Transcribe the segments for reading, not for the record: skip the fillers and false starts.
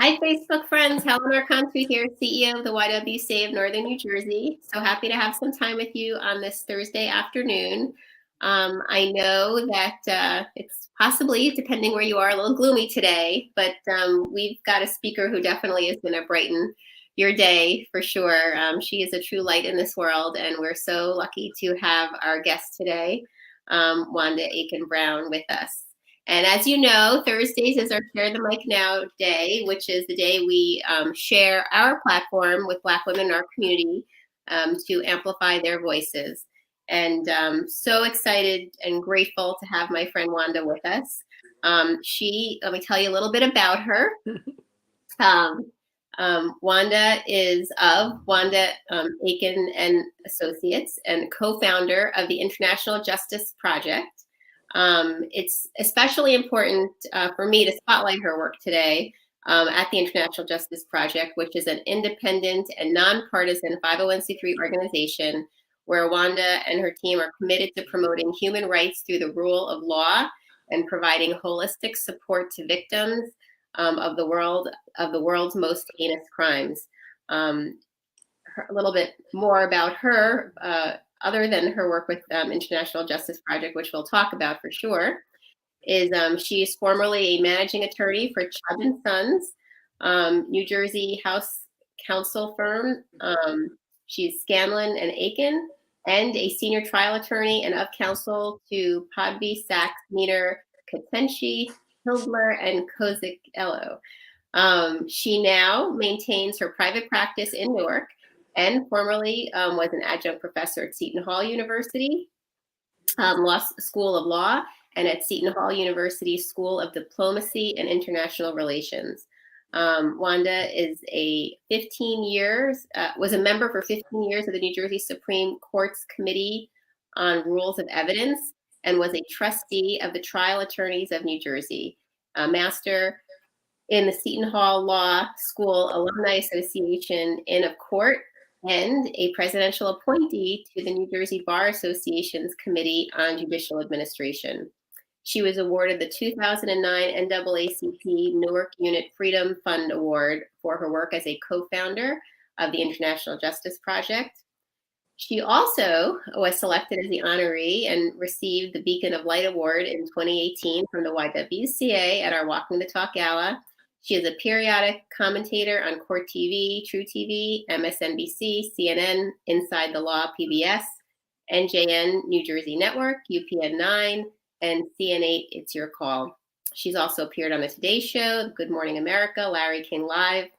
Hi, Facebook friends. Helen Country here, CEO of the YWCA of Northern New Jersey. So happy to have some time with you on this Thursday afternoon. I know that it's possibly, depending where you are, a little gloomy today, but we've got a speaker who definitely is going to brighten your day for sure. She is a true light in this world, and we're so lucky to have our guest today, Wanda Akin Brown, with us. And as you know, Thursdays is our Share the Mic Now day, which is the day we share our platform with Black women in our community to amplify their voices. And so excited and grateful to have my friend Wanda with us. Let me tell you a little bit about her. Wanda is of Wanda Akin and Associates and co-founder of the International Justice Project. It's especially important for me to spotlight her work today at the International Justice Project, which is an independent and nonpartisan 501c3 organization where Wanda and her team are committed to promoting human rights through the rule of law and providing holistic support to victims of the world's most heinous crimes. A little bit more about her. Other than her work with International Justice Project, which we'll talk about for sure, is she is formerly a managing attorney for Chubb & Sons, New Jersey House Counsel firm. She's Scanlon and Akin, and a senior trial attorney and of counsel to Podby, Sachs, Meaner, Katenshi, Hildler, and Kozik-Ello. She now maintains her private practice in Newark, and formerly was an adjunct professor at Seton Hall University School of Law, and at Seton Hall University School of Diplomacy and International Relations. Wanda is was a member for 15 years of the New Jersey Supreme Court's Committee on Rules of Evidence, and was a trustee of the Trial Attorneys of New Jersey, a master in the Seton Hall Law School Alumni Association in of Court, and a presidential appointee to the New Jersey Bar Association's Committee on Judicial Administration. She was awarded the 2009 NAACP Newark Unit Freedom Fund Award for her work as a co-founder of the International Justice Project. She also was selected as the honoree and received the Beacon of Light Award in 2018 from the YWCA at our Walking the Talk Gala. She is a periodic commentator on Court TV, True TV, MSNBC, CNN, Inside the Law, PBS, NJN, New Jersey Network, UPN 9, and CN8, It's Your Call. She's also appeared on the Today Show, Good Morning America, Larry King Live,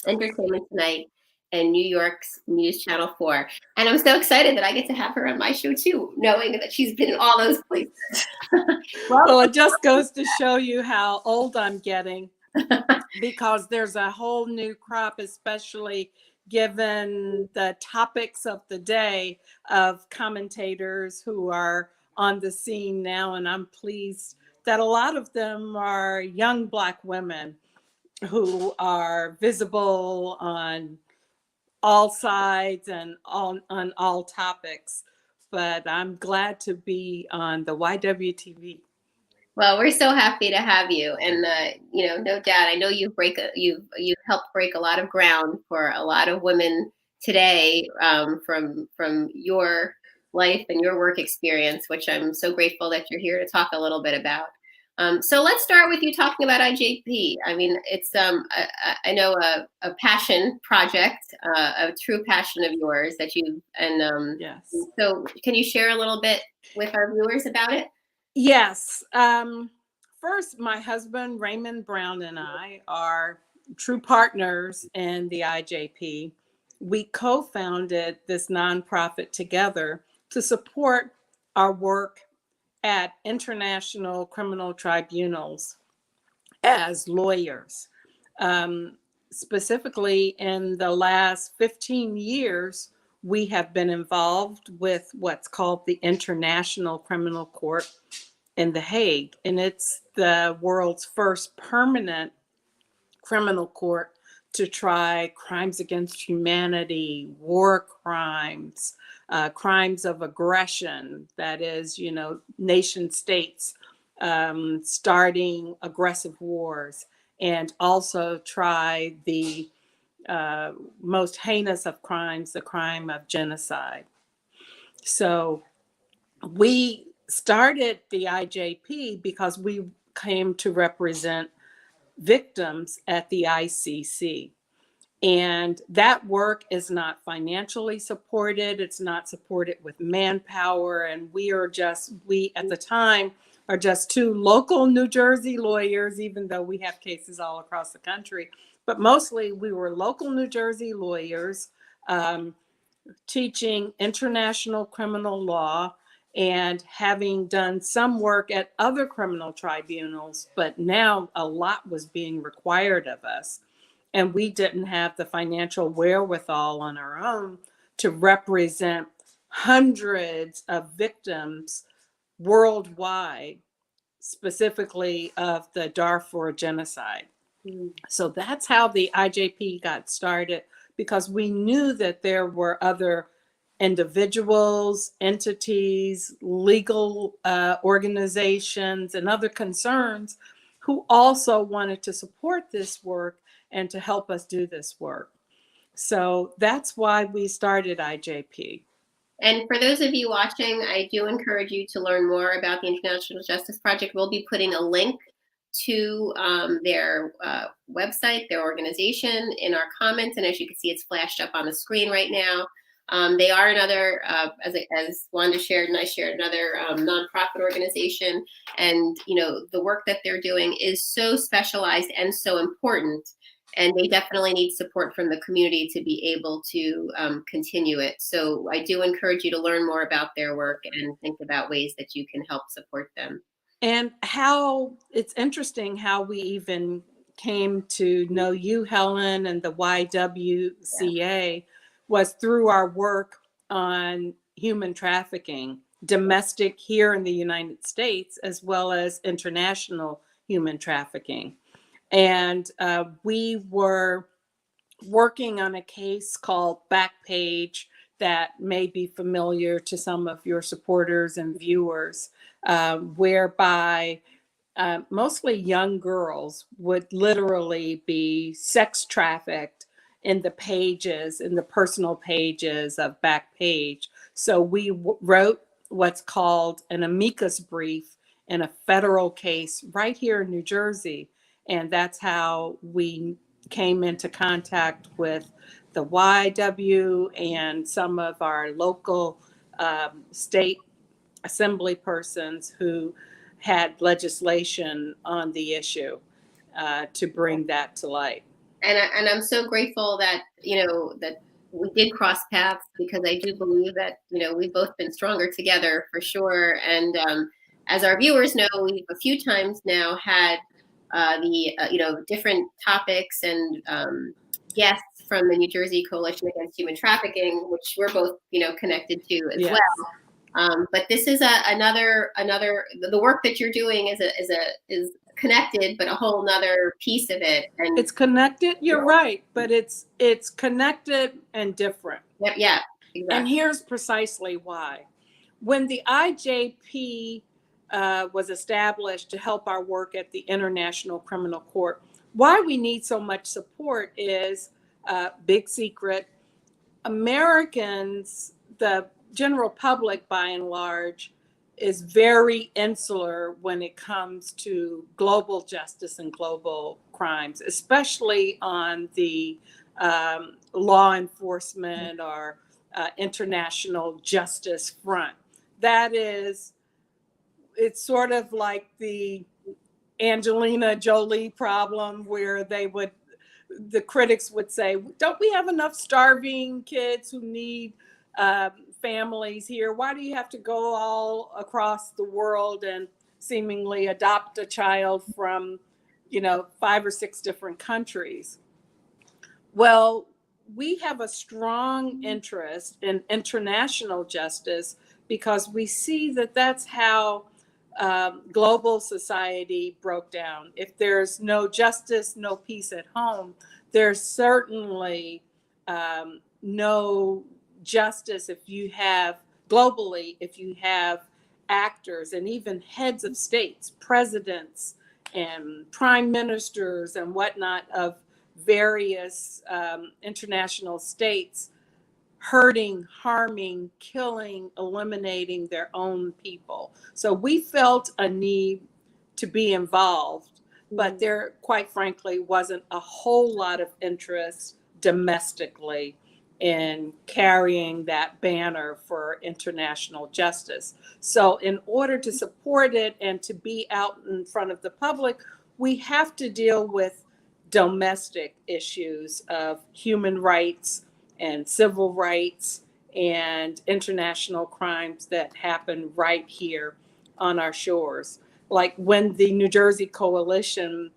Entertainment Tonight, and New York's News Channel 4. And I'm so excited that I get to have her on my show too, knowing that she's been in all those places. Well, it just goes to show you how old I'm getting. Because there's a whole new crop, especially given the topics of the day, of commentators who are on the scene now. And I'm pleased that a lot of them are young Black women who are visible on all sides and on all topics. But I'm glad to be on the YWTV. Well, we're so happy to have you, and no doubt, I know you've helped break a lot of ground for a lot of women today from your life and your work experience, which I'm so grateful that you're here to talk a little bit about. So let's start with you talking about IJP. I mean, it's I know a passion project, a true passion of yours that Yes. So can you share a little bit with our viewers about it? Yes. First, my husband, Raymond Brown, and I are true partners in the IJP. We co-founded this nonprofit together to support our work at international criminal tribunals as lawyers. Specifically, in the last 15 years, we have been involved with what's called the International Criminal Court in The Hague, and it's the world's first permanent criminal court to try crimes against humanity, war crimes, crimes of aggression, that is, nation states starting aggressive wars. and also try the most heinous of crimes, the crime of genocide. So we started the IJP because we came to represent victims at the ICC. And that work is not financially supported. It's not supported with manpower. And we at the time are just two local New Jersey lawyers, even though we have cases all across the country. But mostly we were local New Jersey lawyers teaching international criminal law and having done some work at other criminal tribunals. But now a lot was being required of us. And we didn't have the financial wherewithal on our own to represent hundreds of victims worldwide, specifically of the Darfur genocide. So that's how the IJP got started, because we knew that there were other individuals, entities, legal organizations, and other concerns who also wanted to support this work and to help us do this work. So that's why we started IJP. And for those of you watching, I do encourage you to learn more about the International Justice Project. We'll be putting a link to their website, their organization, in our comments. And as you can see, it's flashed up on the screen right now. They are another, as Wanda shared and I shared, another nonprofit organization. And, you know, the work that they're doing is so specialized and so important. And they definitely need support from the community to be able to continue it. So I do encourage you to learn more about their work and think about ways that you can help support them. And how it's interesting how we even came to know you, Helen, and the YWCA was through our work on human trafficking, domestic here in the United States, as well as international human trafficking. And we were working on a case called Backpage that may be familiar to some of your supporters and viewers, whereby mostly young girls would literally be sex trafficked in the pages, in the personal pages of Backpage. So we wrote what's called an amicus brief in a federal case right here in New Jersey. And that's how we came into contact with the YW and some of our local state assembly persons who had legislation on the issue to bring that to light. And I'm so grateful that, you know, that we did cross paths, because I do believe that, you know, we've both been stronger together for sure. And as our viewers know, we've a few times now had you know, different topics and guests from the New Jersey Coalition Against Human Trafficking, which we're both, you know, connected to as well. But this is another the work that you're doing is connected, but a whole nother piece of it. And it's connected. You're right, but it's connected and different. Yeah, exactly. And here's precisely why. When the IJP was established to help our work at the International Criminal Court, why we need so much support is big secret. Americans, the general public by and large, is very insular when it comes to global justice and global crimes, especially on the law enforcement or international justice front. That is, it's sort of like the Angelina Jolie problem, where the critics would say, don't we have enough starving kids who need families here? Why do you have to go all across the world and seemingly adopt a child from, you know, 5 or 6 different countries? Well, we have a strong interest in international justice because we see that that's how global society broke down. If there's no justice, no peace at home, there's certainly no justice if you have globally, if you have actors and even heads of states, presidents and prime ministers and whatnot of various international states hurting, harming, killing, eliminating their own people. So we felt a need to be involved, but there, quite frankly, wasn't a whole lot of interest domestically in carrying that banner for international justice. So in order to support it and to be out in front of the public, we have to deal with domestic issues of human rights and civil rights and international crimes that happen right here on our shores. Like when the New Jersey Coalition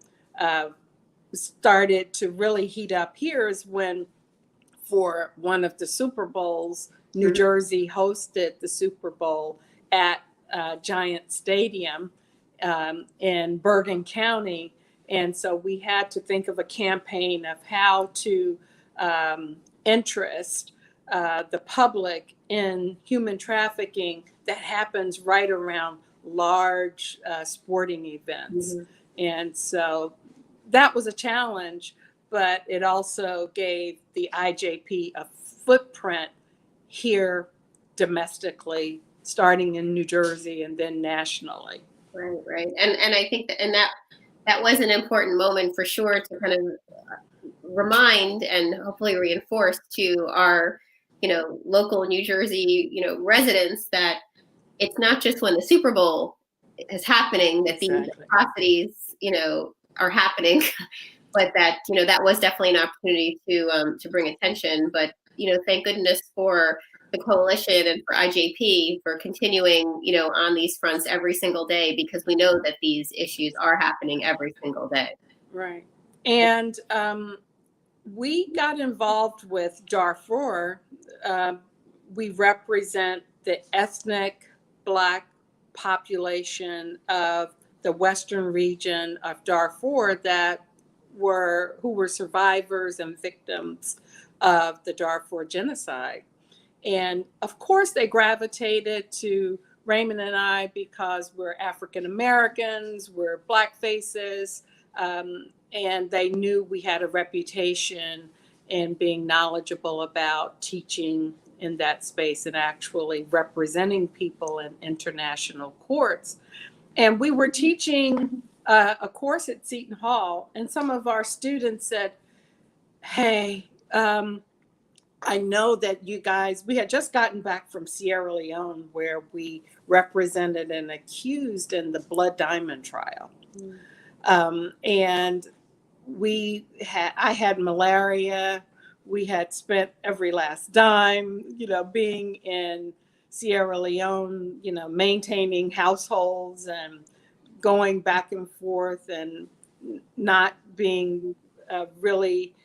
started to really heat up here is when, for one of the Super Bowls, New Jersey hosted the Super Bowl at Giant Stadium in Bergen County. And so we had to think of a campaign of how to interest the public in human trafficking that happens right around large sporting events. And so that was a challenge, but it also gave the IJP a footprint here domestically, starting in New Jersey and then nationally. Right. And I think that was an important moment for sure to kind of remind and hopefully reinforce to our, local New Jersey, residents that it's not just when the Super Bowl is happening that these atrocities, are happening, but that, that was definitely an opportunity to bring attention. But, thank goodness for the coalition and for IJP for continuing, on these fronts every single day, because we know that these issues are happening every single day. Right. And we got involved with Darfur. We represent the ethnic Black population of the western region of Darfur who were survivors and victims of the Darfur genocide. And of course, they gravitated to Raymond and I because we're African Americans, we're Black faces, and they knew we had a reputation in being knowledgeable about teaching in that space and actually representing people in international courts. And we were teaching a course at Seton Hall, and some of our students said, hey, I know that you guys, we had just gotten back from Sierra Leone where we represented an accused in the Blood Diamond trial. And I had malaria. We had spent every last dime, being in Sierra Leone, maintaining households and going back and forth and not being really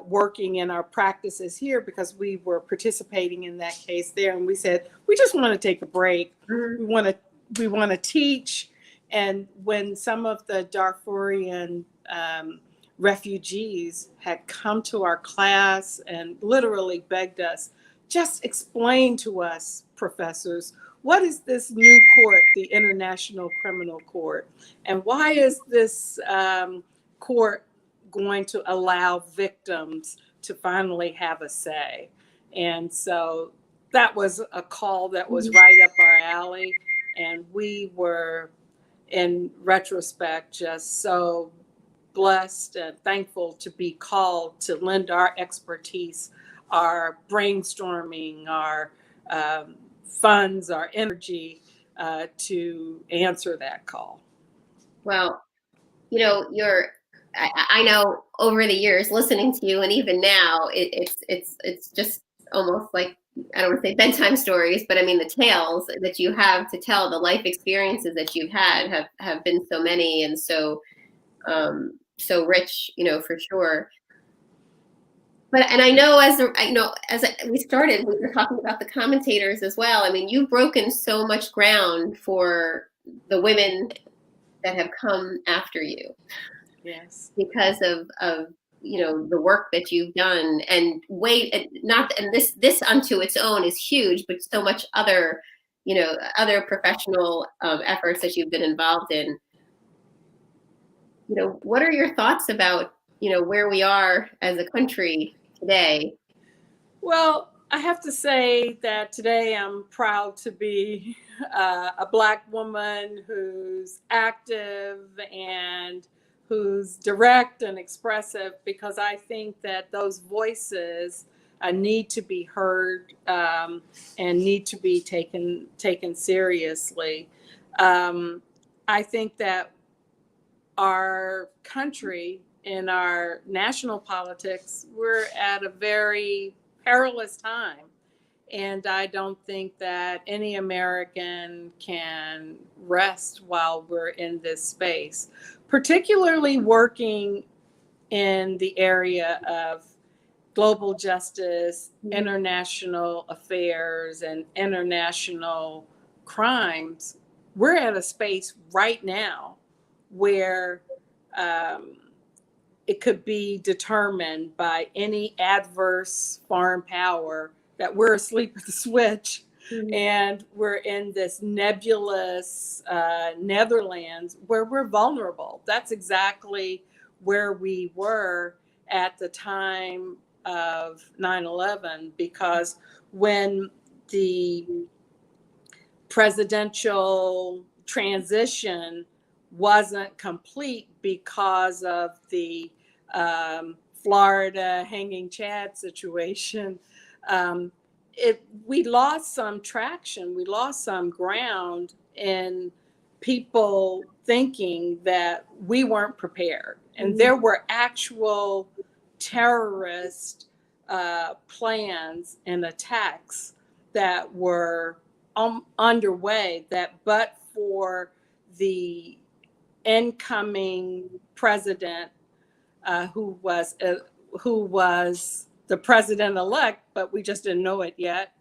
working in our practices here because we were participating in that case there. And we said, we just want to take a break. We want to teach. And when some of the Darfurian refugees had come to our class and literally begged us, just explain to us, professors, what is this new court, the International Criminal Court? And why is this court going to allow victims to finally have a say? And so that was a call that was right up our alley. And we were, in retrospect, just so blessed and thankful to be called to lend our expertise, our brainstorming, our funds, our energy to answer that call. Well, I know over the years listening to you, and even now, it's just almost like, I don't want to say bedtime stories, but I mean the tales that you have to tell, the life experiences that you've had have been so many and so rich, for sure. But, and I know as we started, we were talking about the commentators as well. I mean, you've broken so much ground for the women that have come after you. Yes. Because of the work that you've done, and this unto its own is huge, but so much other professional efforts that you've been involved in. what are your thoughts about, where we are as a country today? Well, I have to say that today I'm proud to be a Black woman who's active and who's direct and expressive, because I think that those voices need to be heard, and need to be taken seriously. Um, I think that our country, in our national politics, we're at a very perilous time. And I don't think that any American can rest while we're in this space, particularly working in the area of global justice, international affairs, and international crimes. We're at a space right now where it could be determined by any adverse foreign power that we're asleep at the switch. Mm-hmm. And we're in this nebulous Netherlands where we're vulnerable. That's exactly where we were at the time of 9/11, because when the presidential transition wasn't complete because of the Florida hanging Chad situation, we lost some traction. We lost some ground in people thinking that we weren't prepared. And there were actual terrorist plans and attacks that were underway, that but for the incoming president, who was the president-elect, but we just didn't know it yet,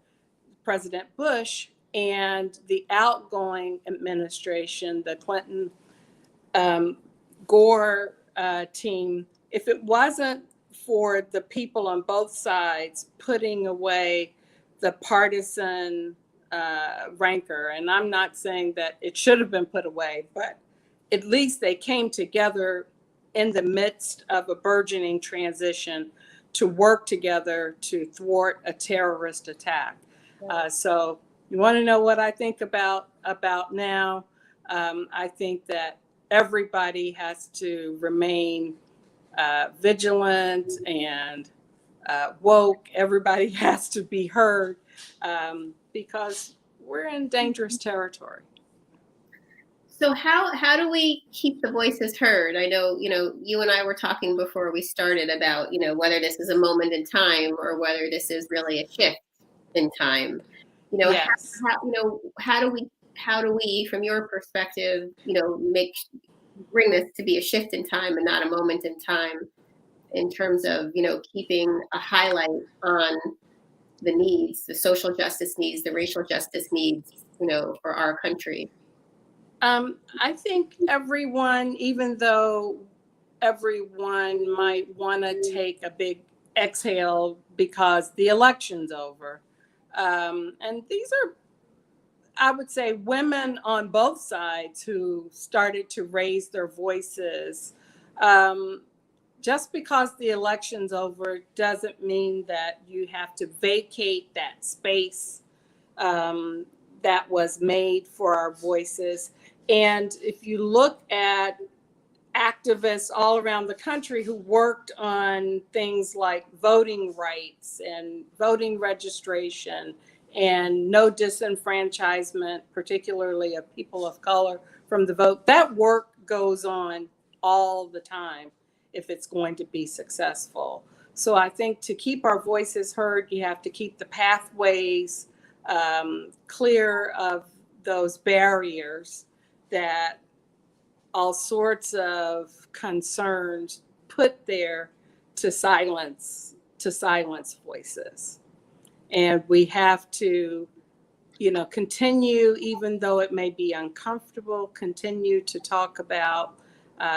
President Bush, and the outgoing administration, the Clinton Gore team, if it wasn't for the people on both sides putting away the partisan rancor, and I'm not saying that it should have been put away, but at least they came together in the midst of a burgeoning transition to work together to thwart a terrorist attack. So you want to know what I think about now? I think that everybody has to remain vigilant and woke. Everybody has to be heard, because we're in dangerous territory. So how do we keep the voices heard? I know, you and I were talking before we started about, whether this is a moment in time or whether this is really a shift in time. Yes. How do we, from your perspective, bring this to be a shift in time and not a moment in time, in terms of, keeping a highlight on the needs, the social justice needs, the racial justice needs, for our country? I think everyone, even though everyone might want to take a big exhale because the election's over, and these are, I would say, women on both sides who started to raise their voices. Just because the election's over doesn't mean that you have to vacate that space that was made for our voices. And if you look at activists all around the country who worked on things like voting rights and voting registration and no disenfranchisement, particularly of people of color, from the vote, that work goes on all the time if it's going to be successful. So I think to keep our voices heard, you have to keep the pathways clear of those barriers that all sorts of concerns put there to silence voices. And we have to, continue, even though it may be uncomfortable, continue to talk about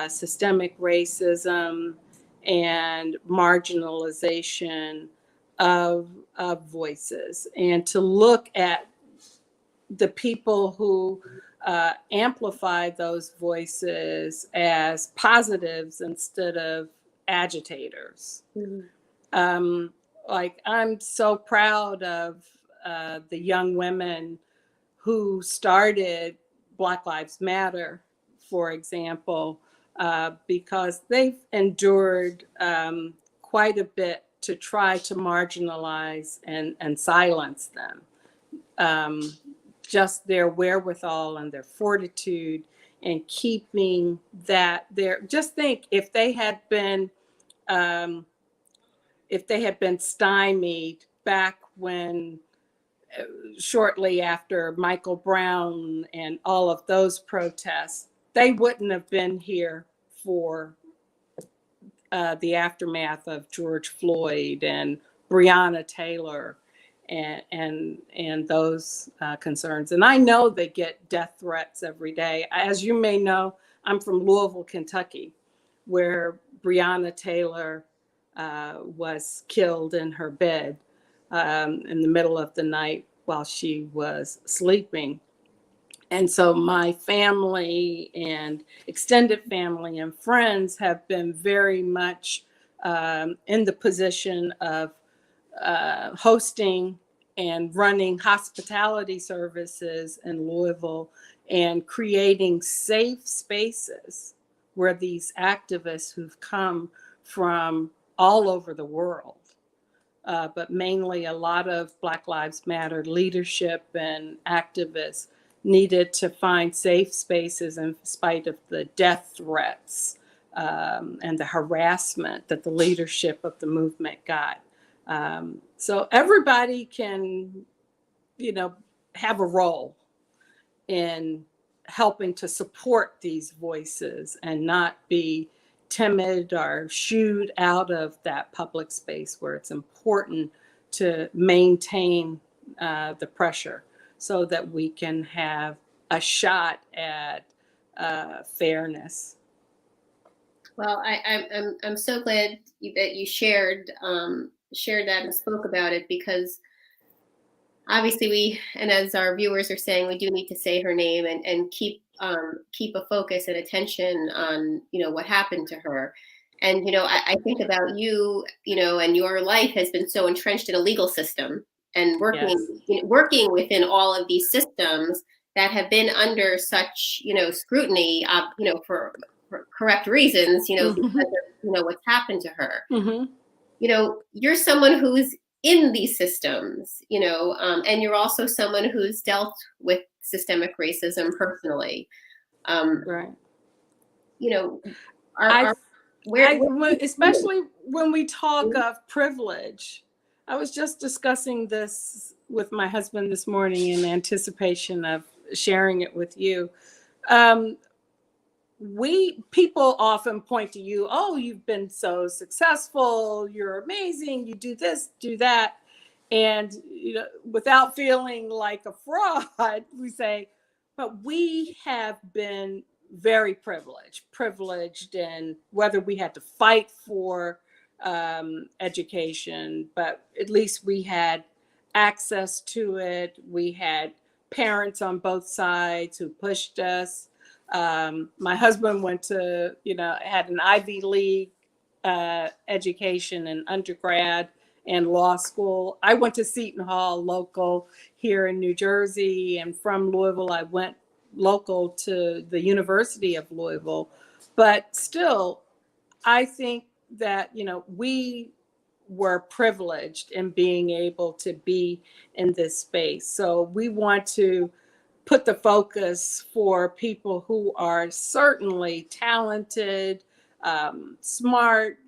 systemic racism and marginalization of voices, and to look at the people who amplify those voices as positives instead of agitators. Mm-hmm. Like, I'm so proud of the young women who started Black Lives Matter, for example, because they've endured quite a bit to try to marginalize and silence them. Just their wherewithal and their fortitude and keeping that there. Just think if they had been stymied back when, shortly after Michael Brown and all of those protests, they wouldn't have been here for the aftermath of George Floyd and Breonna Taylor and those concerns. And I know they get death threats every day. As you may know, I'm from Louisville, Kentucky, where Breonna Taylor was killed in her bed in the middle of the night while she was sleeping. And so my family and extended family and friends have been very much in the position of hosting and running hospitality services in Louisville and creating safe spaces where these activists who've come from all over the world, but mainly a lot of Black Lives Matter leadership and activists needed to find safe spaces in spite of the death threats and the harassment that the leadership of the movement got. So everybody can, have a role in helping to support these voices and not be timid or shooed out of that public space where it's important to maintain the pressure so that we can have a shot at fairness. Well, I'm so glad that you shared that and spoke about it, because obviously and as our viewers are saying, we do need to say her name and keep a focus and attention on what happened to her. And I think about you, and your life has been so entrenched in a legal system and working within all of these systems that have been under such scrutiny, for correct reasons, because of what's happened to her. Mm-hmm. You're someone who's in these systems, and you're also someone who's dealt with systemic racism personally. Right. Especially when we talk of privilege, I was just discussing this with my husband this morning in anticipation of sharing it with you. People often point to you, oh, you've been so successful, you're amazing, you do this, do that. And without feeling like a fraud, we say, but we have been very privileged in whether we had to fight for education, but at least we had access to it. We had parents on both sides who pushed us. My husband went to, had an Ivy League education in undergrad and law school. I went to Seton Hall, local here in New Jersey, and from Louisville, I went local to the University of Louisville. But still, I think that, we were privileged in being able to be in this space. So we want to put the focus for people who are certainly talented, smart,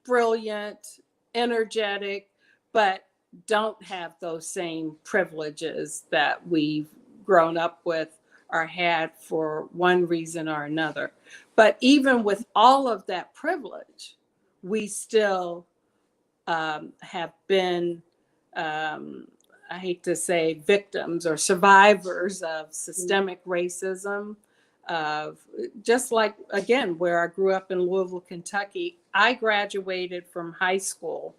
brilliant, energetic, but don't have those same privileges that we've grown up with or had for one reason or another. But even with all of that privilege, we still have been I hate to say victims or survivors of systemic racism. Just like, again, where I grew up in Louisville, Kentucky, I graduated from high school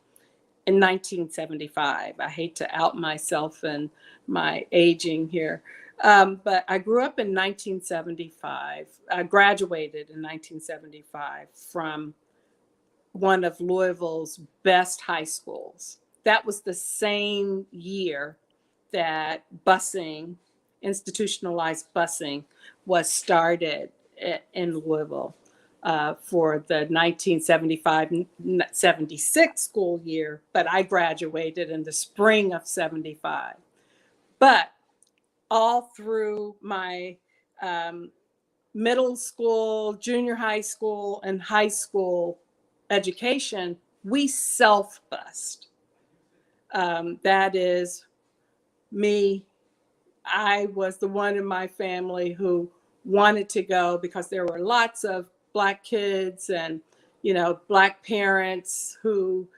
in 1975. I hate to out myself and my aging here. But I grew up in 1975. I graduated in 1975 from one of Louisville's best high schools. That was the same year that busing, institutionalized busing, was started in Louisville for the 1975-76 school year, but I graduated in the spring of 75. But all through my middle school, junior high school, and high school education, we self-bused. That is me. I was the one in my family who wanted to go because there were lots of Black kids and, Black parents who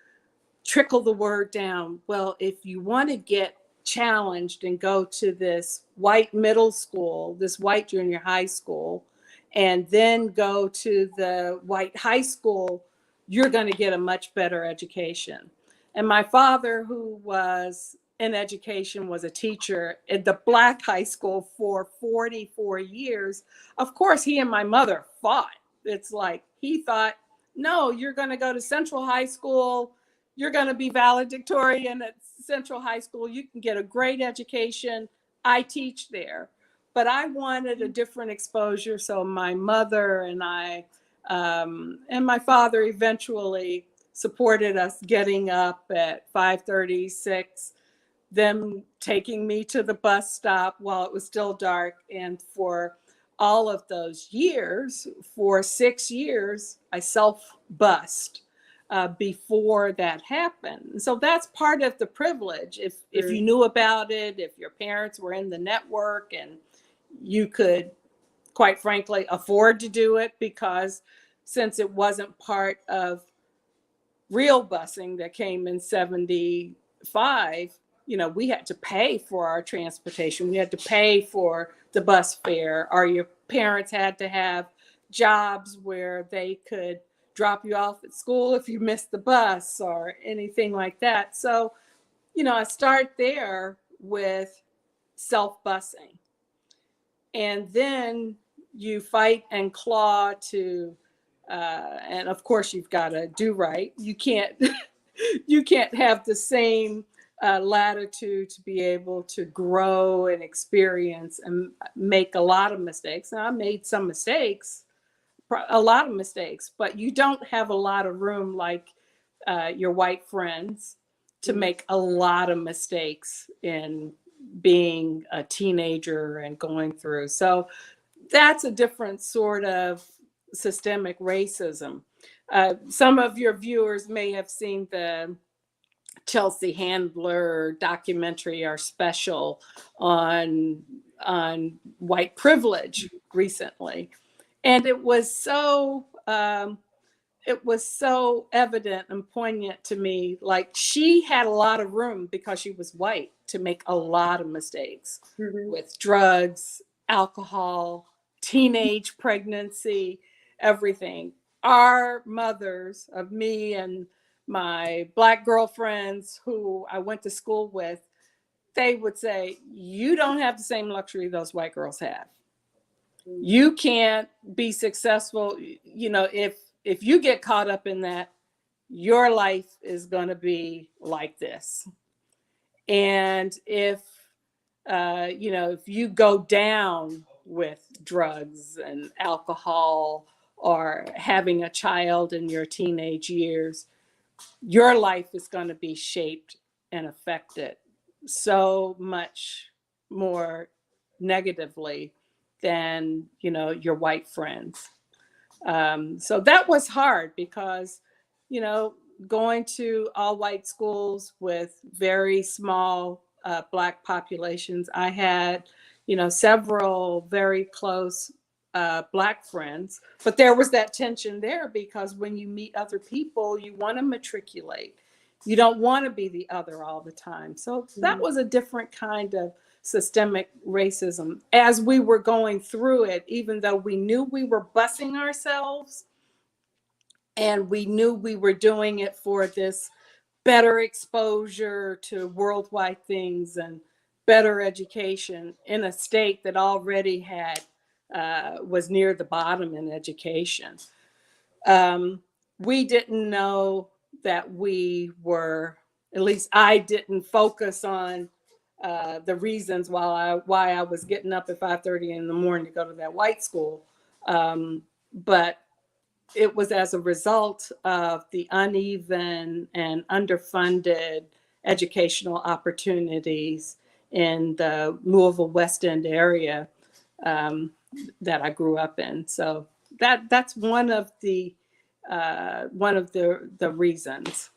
trickle the word down. Well, if you want to get challenged and go to this white middle school, this white junior high school, and then go to the white high school, you're going to get a much better education. And my father, who was in education, was a teacher at the Black high school for 44 years. Of course, he and my mother fought. It's like he thought, no, you're going to go to Central High School. You're going to be valedictorian at Central High School. You can get a great education. I teach there. But I wanted a different exposure. So my mother and I, and my father eventually supported us getting up at 5:36, them taking me to the bus stop while it was still dark. And for all of those years, for 6 years, I self-bused before that happened. So that's part of the privilege. If you knew about it, if your parents were in the network and you could, quite frankly, afford to do it, because since it wasn't part of real busing that came in 75, we had to pay for our transportation. We had to pay for the bus fare, or your parents had to have jobs where they could drop you off at school if you missed the bus or anything like that. So, I start there with self-busing. And then you fight and claw to, and of course you've got to do right. You can't have the same latitude to be able to grow and experience and make a lot of mistakes. And I made some mistakes, a lot of mistakes, but you don't have a lot of room like your white friends to make a lot of mistakes in being a teenager and going through. So that's a different sort of systemic racism. Some of your viewers may have seen the Chelsea Handler documentary or special on white privilege recently. And it was so evident and poignant to me. Like, she had a lot of room because she was white to make a lot of mistakes with drugs, alcohol, teenage pregnancy, everything. Our mothers of me and my Black girlfriends who I went to school with, they would say, you don't have the same luxury those white girls have. You can't be successful. If you get caught up in that, your life is going to be like this. And if you go down with drugs and alcohol or having a child in your teenage years, your life is going to be shaped and affected so much more negatively than, your white friends. So that was hard because, going to all white schools with very small Black populations, I had, several very close Black friends, but there was that tension there because when you meet other people, you want to matriculate. You don't want to be the other all the time. So that was a different kind of systemic racism as we were going through it, even though we knew we were busing ourselves and we knew we were doing it for this better exposure to worldwide things and better education in a state that already had was near the bottom in education. We didn't know that we were, at least I didn't focus on the reasons why I was getting up at 5:30 in the morning to go to that white school. But it was as a result of the uneven and underfunded educational opportunities in the Louisville West End area that I grew up in. So that's one of the reasons.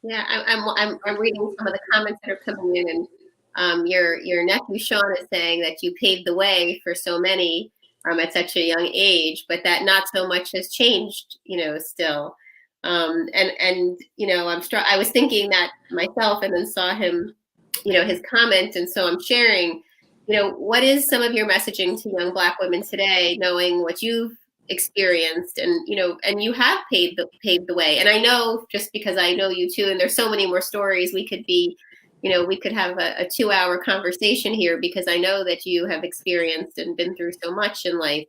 Yeah, I'm reading some of the comments that are coming in, and your nephew Sean is saying that you paved the way for so many at such a young age, but that not so much has changed, still. And I was thinking that myself, and then saw him, his comment, and so I'm sharing. What is some of your messaging to young Black women today, knowing what you've experienced, and you have paved the way. And I know, just because I know you too, and there's so many more stories, we could have a 2-hour conversation here, because I know that you have experienced and been through so much in life.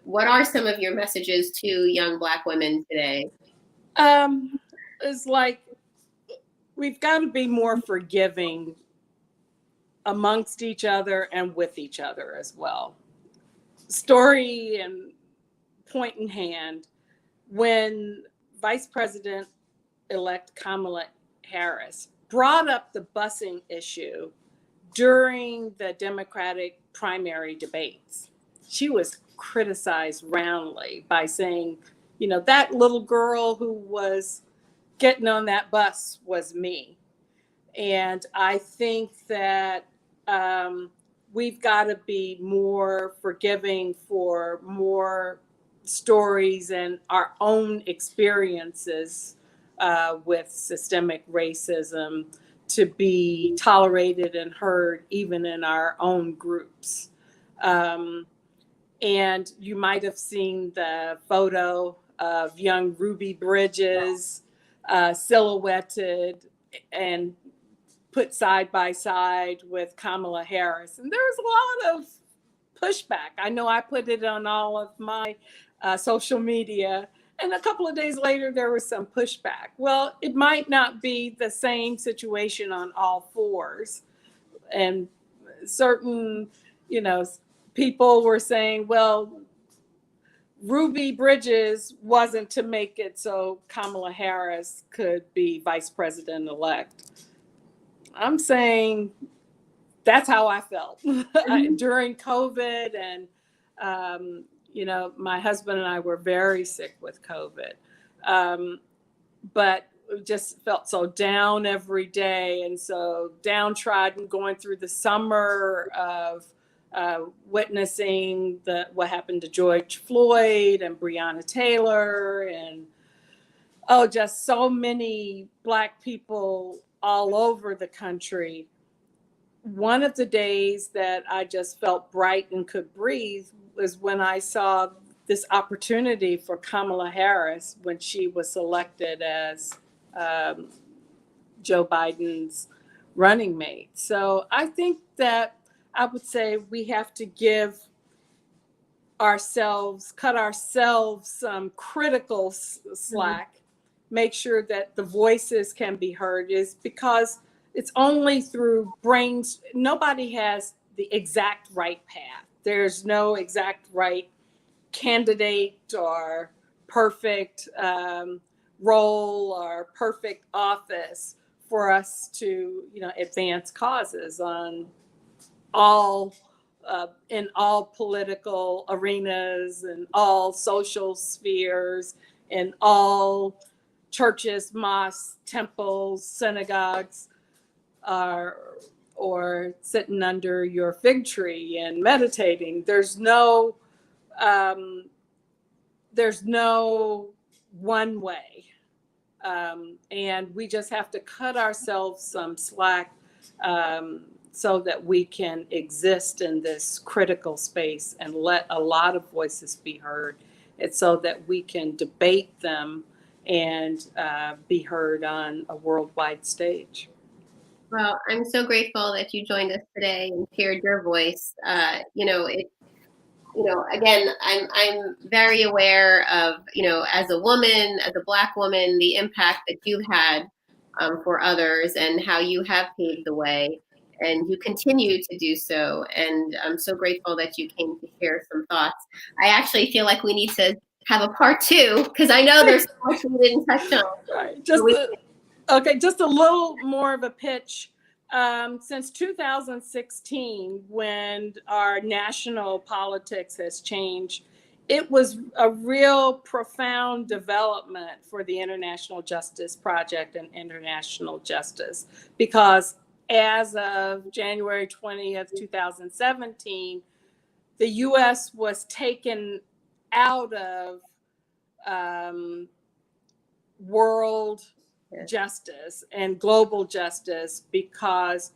What are some of your messages to young Black women today? It's like, we've got to be more forgiving amongst each other and with each other as well. Story and point in hand, when Vice President-elect Kamala Harris brought up the busing issue during the Democratic primary debates, she was criticized roundly by saying, that little girl who was getting on that bus was me. And I think that we've got to be more forgiving for more stories and our own experiences with systemic racism to be tolerated and heard even in our own groups. And you might have seen the photo of young Ruby Bridges silhouetted and put side by side with Kamala Harris. And there's a lot of pushback. I know I put it on all of my social media, and a couple of days later, there was some pushback. Well, it might not be the same situation on all fours. And certain, people were saying, well, Ruby Bridges wasn't to make it so Kamala Harris could be vice president-elect. I'm saying that's how I felt during COVID. And, my husband and I were very sick with COVID. But just felt so down every day, and so downtrodden, going through the summer of witnessing what happened to George Floyd and Breonna Taylor, and just so many Black people all over the country. One of the days that I just felt bright and could breathe was when I saw this opportunity for Kamala Harris when she was selected as Joe Biden's running mate. So I think that I would say we have to cut ourselves some critical slack, make sure that the voices can be heard, is because it's only through brains. Nobody has the exact right path. There's no exact right candidate or perfect role or perfect office for us to, advance causes on in all political arenas and all social spheres, in all churches, mosques, temples, synagogues, or sitting under your fig tree and meditating. There's no one way. And we just have to cut ourselves some slack so that we can exist in this critical space and let a lot of voices be heard. It's so that we can debate them and be heard on a worldwide stage. Well, I'm so grateful that you joined us today and shared your voice. Again, I'm very aware of, as a woman, as a Black woman, the impact that you've had for others and how you have paved the way, and you continue to do so. And I'm so grateful that you came to share some thoughts. I actually feel like we need to have a part two because I know there's so much we didn't touch on. Right. Just a little more of a pitch. Since 2016, when our national politics has changed, it was a real profound development for the International Justice Project and international justice, because as of January 20th, 2017, the U.S. was taken out of world justice and global justice because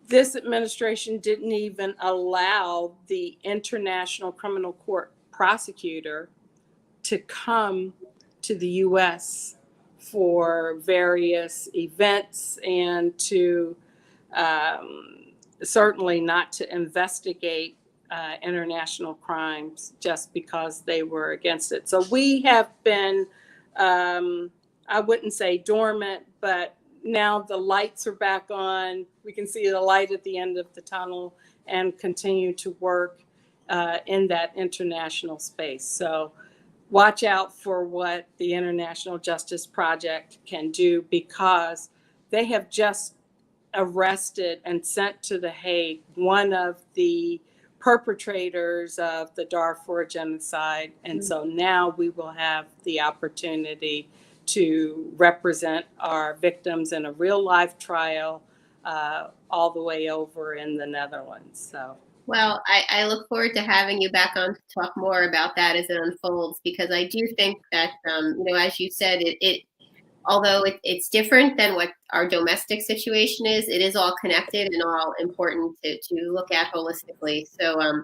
this administration didn't even allow the International Criminal Court prosecutor to come to the U.S. for various events and to certainly not to investigate international crimes just because they were against it. So we have been, I wouldn't say dormant, but now the lights are back on. We can see the light at the end of the tunnel and continue to work in that international space. So watch out for what the International Justice Project can do, because they have just arrested and sent to The Hague one of the perpetrators of the Darfur genocide. And so now we will have the opportunity to represent our victims in a real life trial all the way over in the Netherlands. So. Well, I look forward to having you back on to talk more about that as it unfolds, because I do think that, as you said, although it's different than what our domestic situation is, it is all connected and all important to look at holistically. So,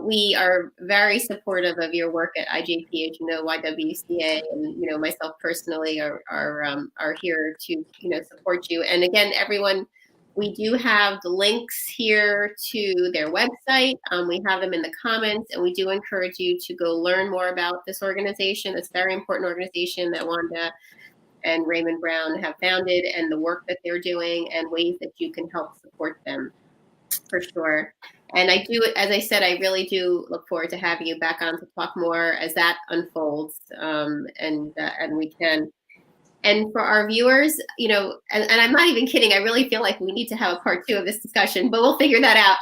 we are very supportive of your work at IJP, as you know, YWCA, and, myself personally are here to, support you. And again, everyone, we do have the links here to their website. We have them in the comments, and we do encourage you to go learn more about this organization, this very important organization that Wanda and Raymond Brown have founded, and the work that they're doing and ways that you can help support them, for sure. And I do, as I said, I really do look forward to having you back on to talk more as that unfolds, and we can. And for our viewers, and I'm not even kidding, I really feel like we need to have a part two of this discussion, but we'll figure that out.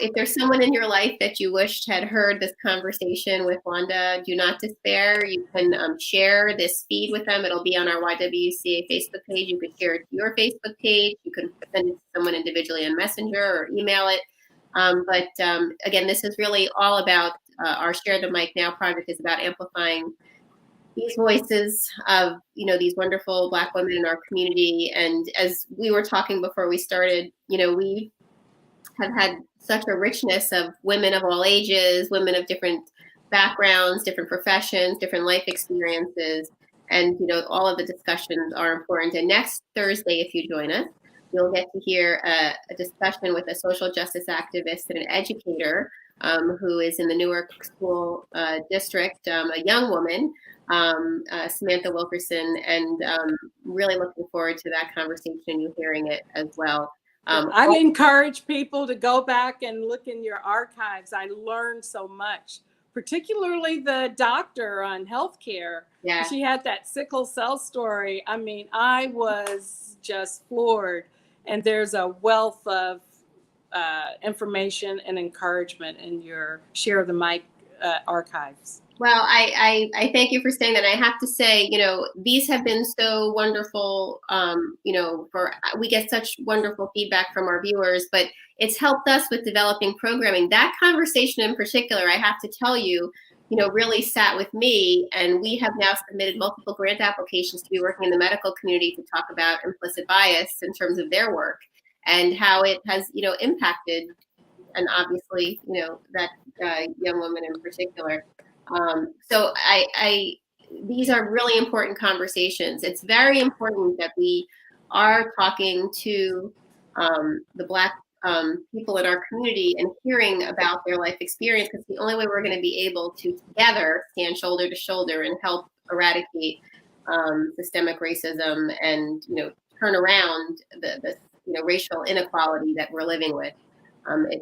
If there's someone in your life that you wished had heard this conversation with Wanda, do not despair. You can share this feed with them. It'll be on our YWCA Facebook page. You could share it to your Facebook page. You can send it to someone individually on Messenger or email it. But again, this is really all about our Share the Mic Now project is about amplifying these voices of, these wonderful Black women in our community. And as we were talking before we started, we have had such a richness of women of all ages, women of different backgrounds, different professions, different life experiences. And, all of the discussions are important. And next Thursday, if you join us, you'll get to hear a discussion with a social justice activist and an educator who is in the Newark School District, a young woman, Samantha Wilkerson, and really looking forward to that conversation, you hearing it as well. I'd encourage people to go back and look in your archives. I learned so much, particularly the doctor on healthcare. Yeah. She had that sickle cell story. I mean, I was just floored. And there's a wealth of information and encouragement in your Share the Mic archives. Well, I thank you for saying that. I have to say, these have been so wonderful. We get such wonderful feedback from our viewers, but it's helped us with developing programming. That conversation in particular, I have to tell you, really sat with me, and we have now submitted multiple grant applications to be working in the medical community to talk about implicit bias in terms of their work and how it has, impacted, and obviously, that young woman in particular. So these are really important conversations. It's very important that we are talking to the Black people in our community and hearing about their life experience, because the only way we're going to be able to together stand shoulder to shoulder and help eradicate systemic racism and, turn around the racial inequality that we're living with.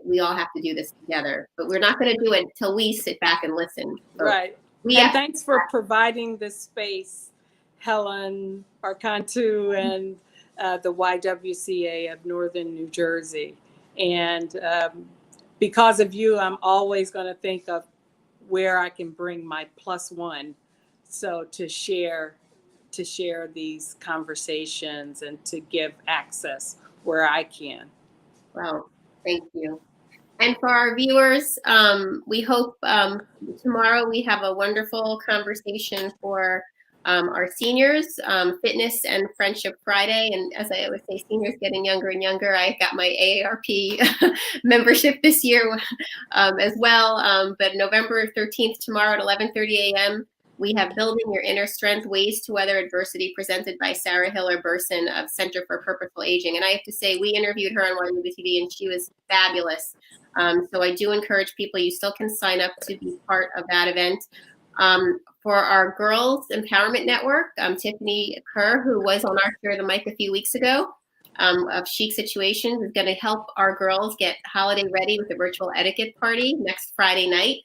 We all have to do this together, but we're not going to do it until we sit back and listen. So right. And thanks for providing this space, Helen Arcantu and the YWCA of Northern New Jersey. And because of you, I'm always going to think of where I can bring my +1. So to share these conversations and to give access where I can. Well, thank you. And for our viewers, we hope tomorrow we have a wonderful conversation for our seniors, Fitness and Friendship Friday. And as I always say, seniors getting younger and younger. I got my AARP membership this year as well. But November 13th, tomorrow at 11:30 a.m., we have Building Your Inner Strength, Ways to Weather Adversity, presented by Sarah Hiller Burson of Center for Purposeful Aging. And I have to say, we interviewed her on YWTV and she was fabulous. So I do encourage people, you still can sign up to be part of that event. For our Girls Empowerment Network, Tiffany Kerr, who was on our Share the Mic a few weeks ago, of Chic Situations, is going to help our girls get holiday ready with a virtual etiquette party next Friday night.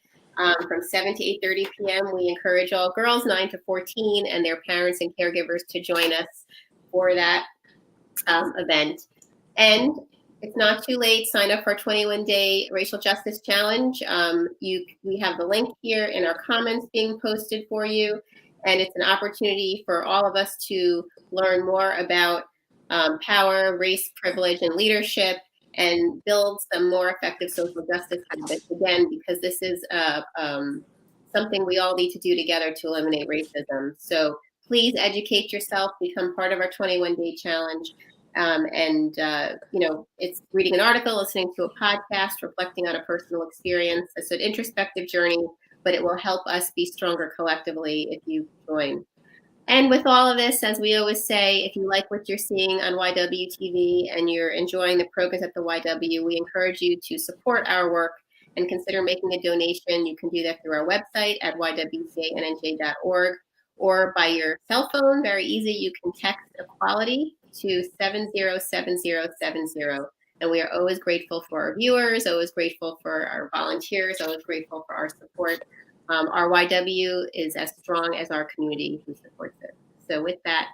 From 7 to 8:30 p.m. We encourage all girls 9 to 14 and their parents and caregivers to join us for that event. And it's not too late. Sign up for our 21-day Racial Justice Challenge. We have the link here in our comments being posted for you. And it's an opportunity for all of us to learn more about power, race, privilege, and leadership, and build some more effective social justice habits, again, because this is something we all need to do together to eliminate racism. So please educate yourself, become part of our 21-day challenge. It's reading an article, listening to a podcast, reflecting on a personal experience. It's an introspective journey, but it will help us be stronger collectively if you join. And with all of this, as we always say, if you like what you're seeing on YWTV and you're enjoying the programs at the YW, we encourage you to support our work and consider making a donation. You can do that through our website at ywcanj.org or by your cell phone. Very easy. You can text equality to 707070. And we are always grateful for our viewers, always grateful for our volunteers, always grateful for our support. Our YW is as strong as our community who supports it. So with that,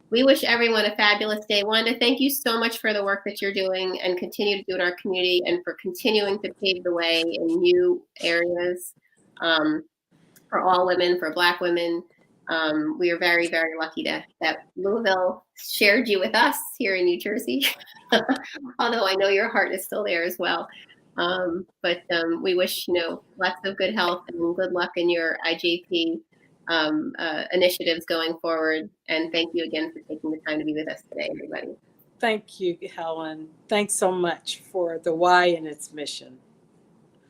we wish everyone a fabulous day. Wanda, thank you so much for the work that you're doing and continue to do in our community, and for continuing to pave the way in new areas for all women, for Black women. We are very, very lucky that Louisville shared you with us here in New Jersey, although I know your heart is still there as well. But we wish, lots of good health and good luck in your IJP initiatives going forward. And thank you again for taking the time to be with us today, everybody. Thank you, Helen. Thanks so much for the Y and its mission.